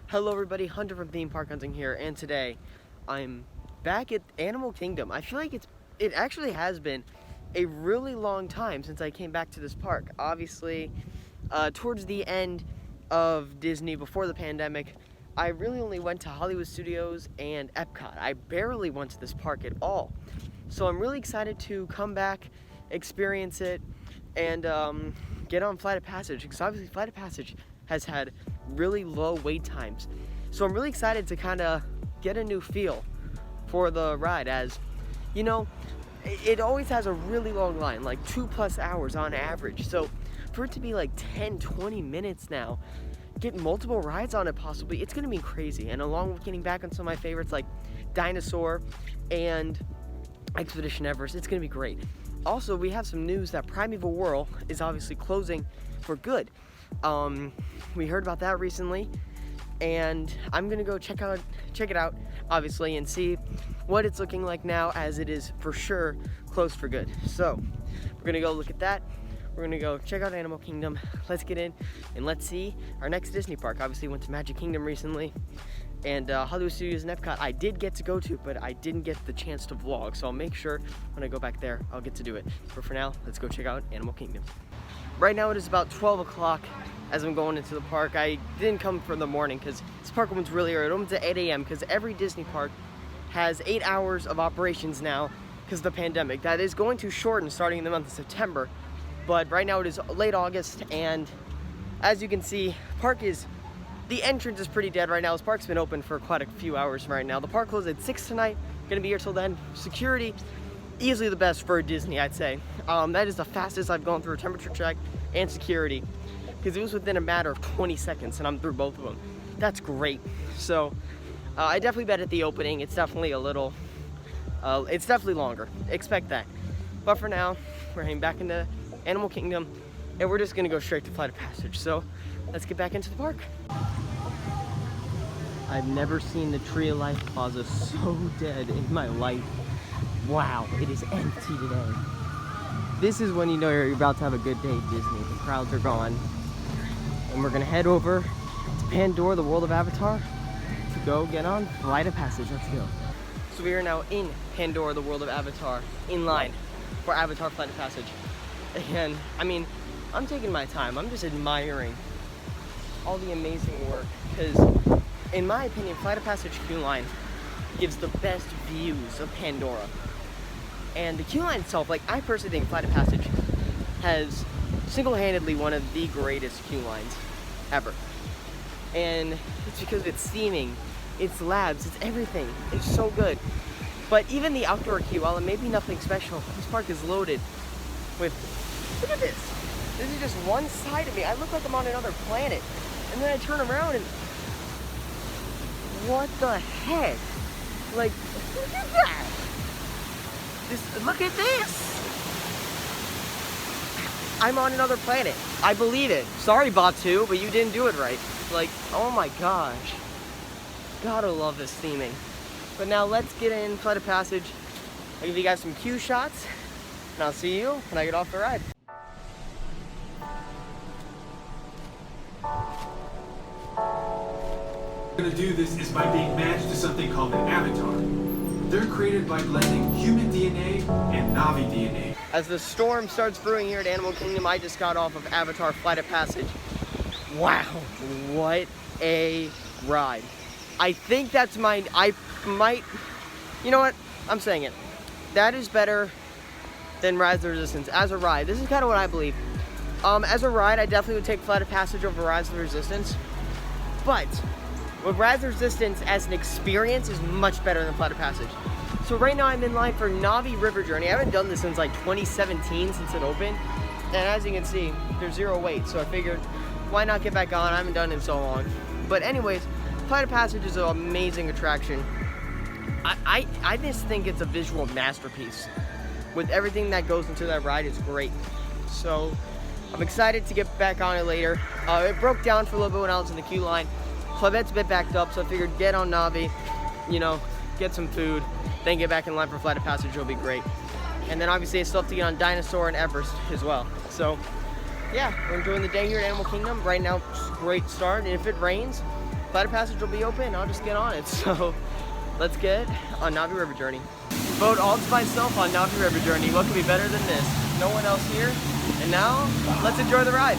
Hello everybody, Hunter from Theme Park Hunting here, and today I'm back at Animal Kingdom. I feel like it actually has been a really long time since I came back to this park. Obviously, towards the end of Disney, before the pandemic, I really only went to Hollywood Studios and Epcot. I barely went to this park at all. So I'm really excited to come back, experience it, and get on Flight of Passage, because obviously Flight of Passage has had really low wait times. So I'm really excited to kind of get a new feel for the ride, as you know, it always has a really long line, like 2+ hours on average. So for it to be like 10-20 minutes now, get multiple rides on it possibly, it's gonna be crazy. And along with getting back on some of my favorites like Dinosaur and Expedition Everest, it's gonna be great. Also, we have some news that Primeval Whirl is obviously closing for good. We heard about that recently, and I'm gonna go check it out, obviously, and see what it's looking like now, as it is for sure closed for good. So we're gonna go look at that. We're gonna go check out Animal Kingdom. Let's get in and let's see our next Disney park. Obviously went to Magic Kingdom recently, and Hollywood Studios and Epcot I did get to go to, but I didn't get the chance to vlog. So I'll make sure when I go back there, I'll get to do it. But for now, let's go check out Animal Kingdom. Right now it is about 12 o'clock as I'm going into the park. I didn't come for the morning because this park opens really early. It opens at 8 a.m. because every Disney park has 8 hours of operations now because of the pandemic. That is going to shorten starting in the month of September. But right now it is late August, and as you can see, the entrance is pretty dead right now. This park's been open for quite a few hours right now. The park closed at 6 tonight. Gonna be here till then. Security, easily the best for Disney, I'd say. That is the fastest I've gone through a temperature check and security, because it was within a matter of 20 seconds and I'm through both of them. That's great. So I definitely bet at the opening it's definitely it's definitely longer. Expect that. But for now, we're heading back into Animal Kingdom, and we're just gonna go straight to Flight of Passage. So let's get back into the park. I've never seen the Tree of Life Plaza so dead in my life. Wow, it is empty today. This is when you know you're about to have a good day at Disney. The crowds are gone. And we're gonna head over to Pandora, the world of Avatar, to go get on Flight of Passage. Let's go. So we are now in Pandora, the world of Avatar, in line for Avatar Flight of Passage. And I mean, I'm taking my time. I'm just admiring all the amazing work, because in my opinion, Flight of Passage queue line gives the best views of Pandora. And the queue line itself, like, I personally think Flight of Passage has single-handedly one of the greatest queue lines ever. And it's because of its theming, its labs, it's everything. It's so good. But even the outdoor queue, while it may be nothing special, this park is loaded with, look at this. This is just one side of me. I look like I'm on another planet. And then I turn around and, what the heck? Like, look at that. Look at this! I'm on another planet. I believe it. Sorry, Batu, but you didn't do it right. Like, oh my gosh. Gotta love this theming. But now let's get in Flight of Passage. I'll give you guys some queue shots, and I'll see you when I get off the ride. Going to do this is by being matched to something called an avatar. They're created by blending human DNA and Na'vi DNA. As the storm starts brewing here at Animal Kingdom, I just got off of Avatar Flight of Passage. Wow, what a ride. I think that's you know what, I'm saying it. That is better than Rise of the Resistance as a ride. This is kind of what I believe. As a ride, I definitely would take Flight of Passage over Rise of the Resistance. But with Rise of the Resistance as an experience is much better than Flight of Passage. So right now I'm in line for Na'vi River Journey. I haven't done this since like 2017, since it opened. And as you can see, there's 0 wait. So I figured, why not get back on? I haven't done it in so long. But anyways, Flight of Passage is an amazing attraction. I just think it's a visual masterpiece. With everything that goes into that ride, it's great. So I'm excited to get back on it later. It broke down for a little bit when I was in the queue line. So I bet it's a bit backed up, so I figured get on Na'vi, you know, get some food, then get back in line for Flight of Passage will be great. And then obviously I still have to get on Dinosaur and Everest as well. So yeah, we're enjoying the day here at Animal Kingdom. Right now, great start. And if it rains, Flight of Passage will be open. I'll just get on it. So let's get on Navi River Journey. Boat all to myself on Navi River Journey. What could be better than this? No one else here. And now, let's enjoy the ride.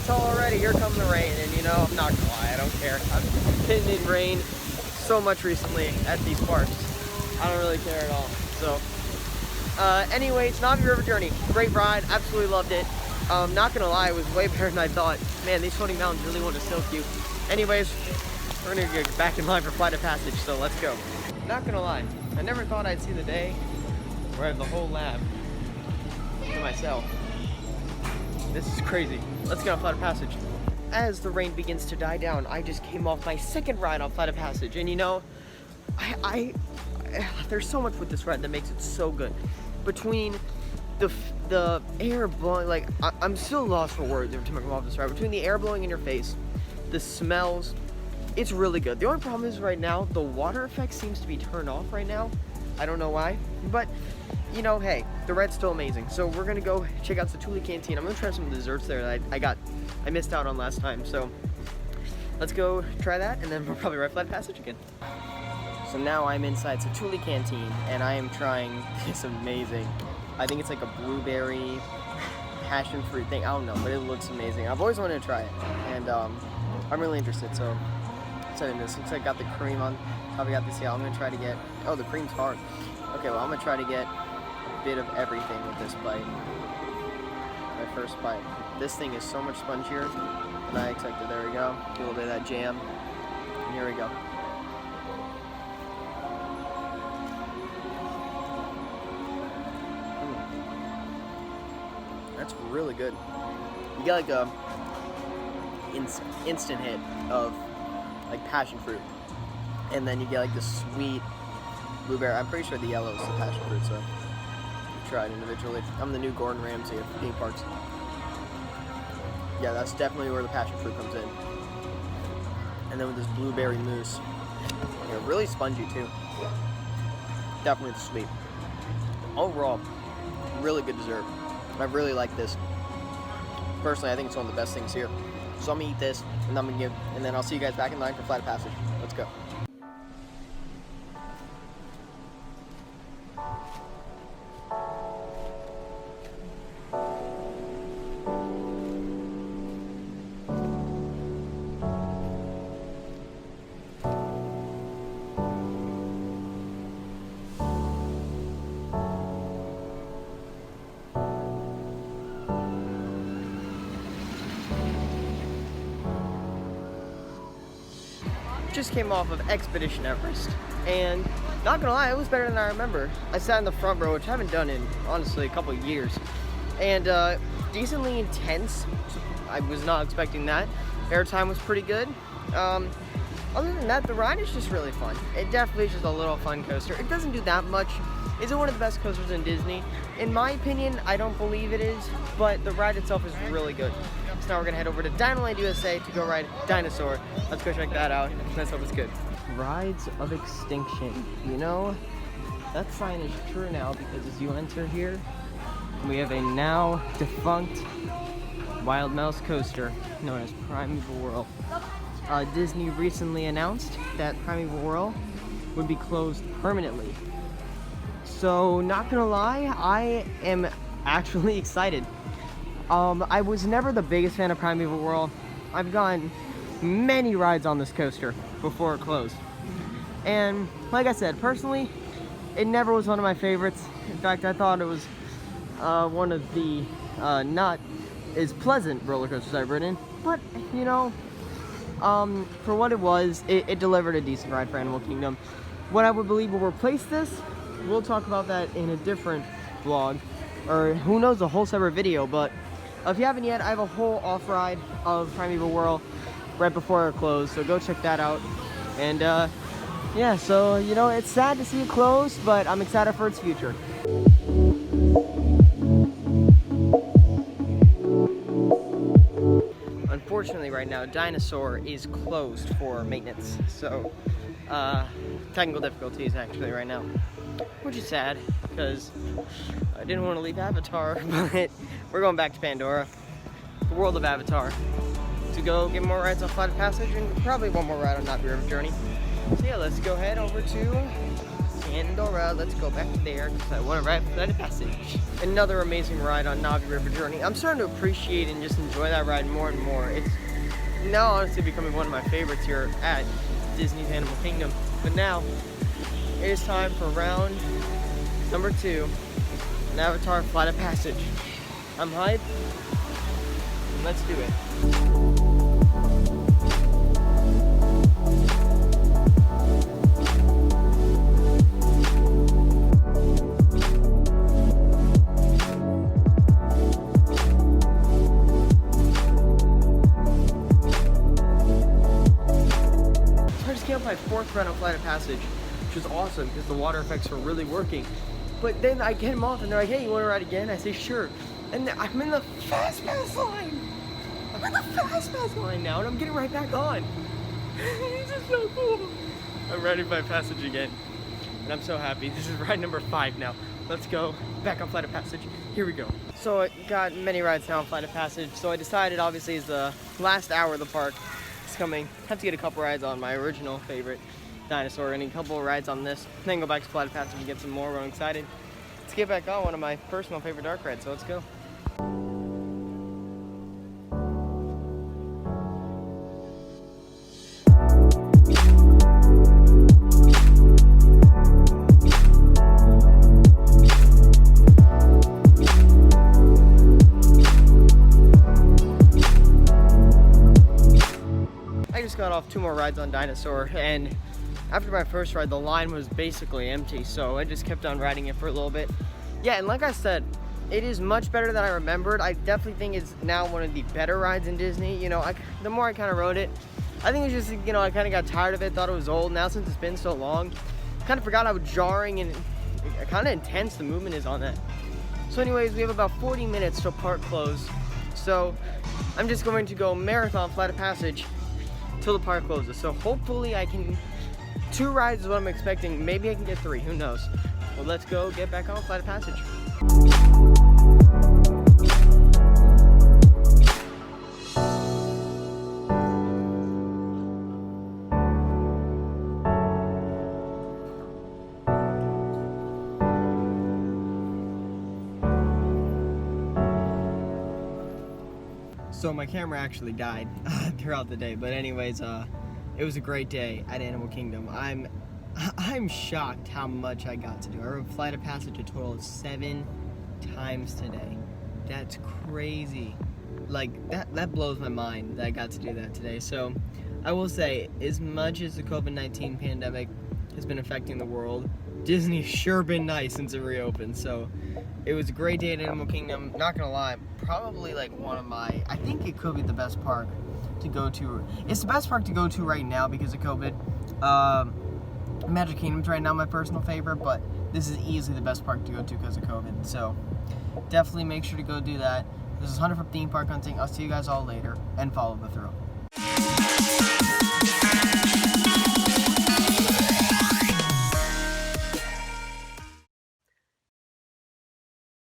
Already, here comes the rain, and you know, I'm not gonna lie, I don't care. I've been in rain so much recently at these parks. I don't really care at all. So, anyway, it's Navi River Journey. Great ride, absolutely loved it. Not gonna lie, it was way better than I thought. Man, these floating mountains really want to soak you. Anyways, we're gonna get back in line for Flight of Passage, so let's go. Not gonna lie, I never thought I'd see the day where I have the whole lab to myself. This is crazy. Let's get on Flight of Passage. As the rain begins to die down, I just came off my second ride on Flight of Passage, and you know, there's so much with this ride that makes it so good. Between the air blowing, like I'm still lost for words every time I come off this ride. Between the air blowing in your face, the smells, it's really good. The only problem is right now the water effect seems to be turned off right now. I don't know why, but you know, hey, the ride's still amazing. So we're gonna go check out Satu'li Canteen. I'm gonna try some of the desserts there that I missed out on last time. So let's go try that, and then we'll probably ride Flight of Passage again. So now I'm inside Satu'li Canteen, and I am trying this amazing, I think it's like a blueberry passion fruit thing. I don't know, but it looks amazing. I've always wanted to try it, and I'm really interested. So this looks like I got the cream on top. I got this. Yeah, I'm gonna try to get. Oh, the cream's hard. Okay, well I'm gonna try to get a bit of everything with this bite. My first bite. This thing is so much spongier than I expected. There we go. A little bit of that jam. And here we go. That's really good. You get like a instant hit of like passion fruit, and then you get like this sweet blueberry. I'm pretty sure the yellow is the passion fruit, so try it individually. I'm the new Gordon Ramsay of theme parks. Yeah, that's definitely where the passion fruit comes in. And then with this blueberry mousse, really spongy too. Definitely sweet. Overall, really good dessert. I really like this. Personally, I think it's one of the best things here. So I'm gonna eat this, and then I'll see you guys back in line for Flight of Passage. Let's go. Just came off of Expedition Everest, and not gonna lie, it was better than I remember. I sat in the front row, which I haven't done in honestly a couple of years, and decently intense. I was not expecting that. Airtime was pretty good. Other than that, the ride is just really fun. It definitely is just a little fun coaster. It doesn't do that much. Is it one of the best coasters in Disney? In my opinion, I don't believe it is, but the ride itself is really good. So now we're gonna head over to Dinoland USA to go ride Dinosaur. Let's go check that out. Let's hope it's good. Rides of Extinction. You know, that sign is true now because as you enter here, we have a now defunct Wild Mouse coaster known as Primeval Whirl. Disney recently announced that Primeval Whirl would be closed permanently. So, not gonna lie, I am actually excited. I was never the biggest fan of Primeval Whirl. I've gone many rides on this coaster before it closed. And like I said, personally, it never was one of my favorites. In fact, I thought it was one of the not as pleasant roller coasters I've ridden. But, you know, for what it was, it delivered a decent ride for Animal Kingdom. What I would believe will replace this, we'll talk about that in a different vlog, or who knows, a whole separate video. But if you haven't yet, I have a whole off-ride of Primeval Whirl right before it closed, so go check that out. And yeah, so, you know, it's sad to see it close, but I'm excited for its future. Unfortunately, right now, Dinosaur is closed for maintenance, so technical difficulties actually right now, which is sad because I didn't want to leave Avatar, but we're going back to Pandora, the world of Avatar, to go get more rides on Flight of Passage and probably one more ride on Navi River Journey. So yeah, let's go head over to Pandora. Let's go back there because I want to ride Flight of Passage. Another amazing ride on Navi River Journey. I'm starting to appreciate and just enjoy that ride more and more. It's now honestly becoming one of my favorites here at Disney's Animal Kingdom. But now, it is time for round number 2, an Avatar Flight of Passage. I'm hyped, and let's do it. My 4th ride on Flight of Passage, which was awesome because the water effects were really working. But then I get them off and they're like, hey, you want to ride again? I say, sure. And I'm in the Fast Pass line. I'm in the Fast Pass line now, and I'm getting right back on. This is so cool. I'm riding Flight of Passage again, and I'm so happy. This is ride number 5 now. Let's go back on Flight of Passage. Here we go. So I got many rides now on Flight of Passage. So I decided, obviously, as the last hour of the park coming, have to get a couple rides on my original favorite Dinosaur and a couple of rides on this, then go back to Flight of Passage and get some more. I'm excited to get back on one of my personal favorite dark rides, so let's go. Got off 2 more rides on Dinosaur, and after my first ride the line was basically empty, so I just kept on riding it for a little bit. Yeah, and like I said, it is much better than I remembered. I definitely think it's now one of the better rides in Disney. You know, the more I kind of rode it, I think it's just, you know, I kind of got tired of it, thought it was old. Now since it's been so long, kind of forgot how jarring and kind of intense the movement is on that. So anyways, we have about 40 minutes till park close, so I'm just going to go marathon Flight of Passage till the park closes. So hopefully I can, 2 rides is what I'm expecting. Maybe I can get 3, who knows. Well, let's go get back on Flight of Passage. So my camera actually died throughout the day, but anyways, it was a great day at Animal Kingdom. I'm shocked how much I got to do. I rode Flight of Passage a total of 7 times today. That's crazy. Like, that blows my mind that I got to do that today. So I will say, as much as the COVID-19 pandemic has been affecting the world, Disney's sure been nice since it reopened. So it was a great day at Animal Kingdom. Not gonna lie, probably like one of my, I think it could be the best park to go to. It's the best park to go to right now because of COVID. Magic Kingdom's right now my personal favorite, but this is easily the best park to go to because of COVID. So definitely make sure to go do that. This is Hunter from Theme Park Hunting. I'll see you guys all later, and follow the thrill.